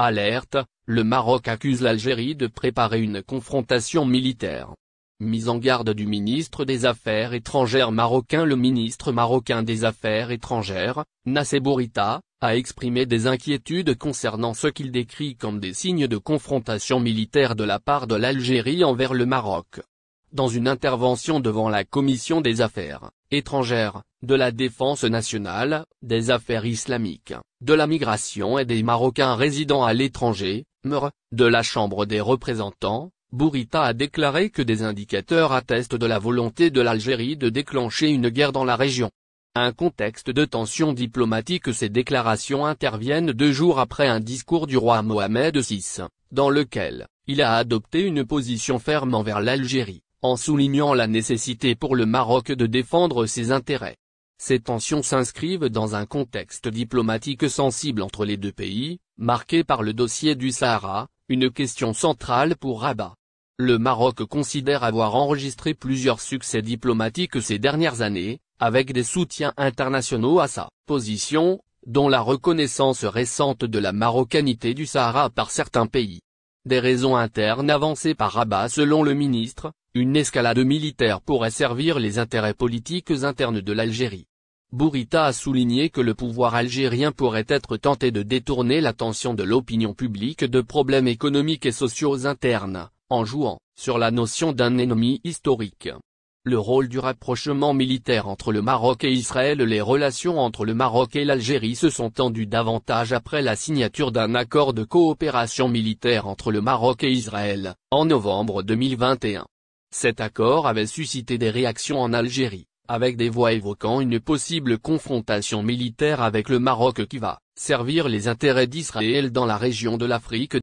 Alerte, le Maroc accuse l'Algérie de préparer une confrontation militaire. Mise en garde du ministre des Affaires étrangères marocain. Le ministre marocain des Affaires étrangères, Nassé Bourita, a exprimé des inquiétudes concernant ce qu'il décrit comme des signes de confrontation militaire de la part de l'Algérie envers le Maroc. Dans une intervention devant la Commission des Affaires étrangères, de la Défense nationale, des Affaires islamiques, de la migration et des Marocains résidant à l'étranger, MER, de la Chambre des représentants, Bourita a déclaré que des indicateurs attestent de la volonté de l'Algérie de déclencher une guerre dans la région. Un contexte de tension diplomatique. Ces déclarations interviennent 2 jours après un discours du roi Mohamed VI, dans lequel il a adopté une position ferme envers l'Algérie, en soulignant la nécessité pour le Maroc de défendre ses intérêts. Ces tensions s'inscrivent dans un contexte diplomatique sensible entre les 2 pays, marqué par le dossier du Sahara, une question centrale pour Rabat. Le Maroc considère avoir enregistré plusieurs succès diplomatiques ces dernières années, avec des soutiens internationaux à sa position, dont la reconnaissance récente de la marocanité du Sahara par certains pays. Des raisons internes avancées par Rabat. Selon le ministre, une escalade militaire pourrait servir les intérêts politiques internes de l'Algérie. Bourita a souligné que le pouvoir algérien pourrait être tenté de détourner l'attention de l'opinion publique de problèmes économiques et sociaux internes, en jouant sur la notion d'un ennemi historique. Le rôle du rapprochement militaire entre le Maroc et Israël. Les relations entre le Maroc et l'Algérie se sont tendues davantage après la signature d'un accord de coopération militaire entre le Maroc et Israël, en novembre 2021. Cet accord avait suscité des réactions en Algérie, avec des voix évoquant une possible confrontation militaire avec le Maroc qui va servir les intérêts d'Israël dans la région de l'Afrique.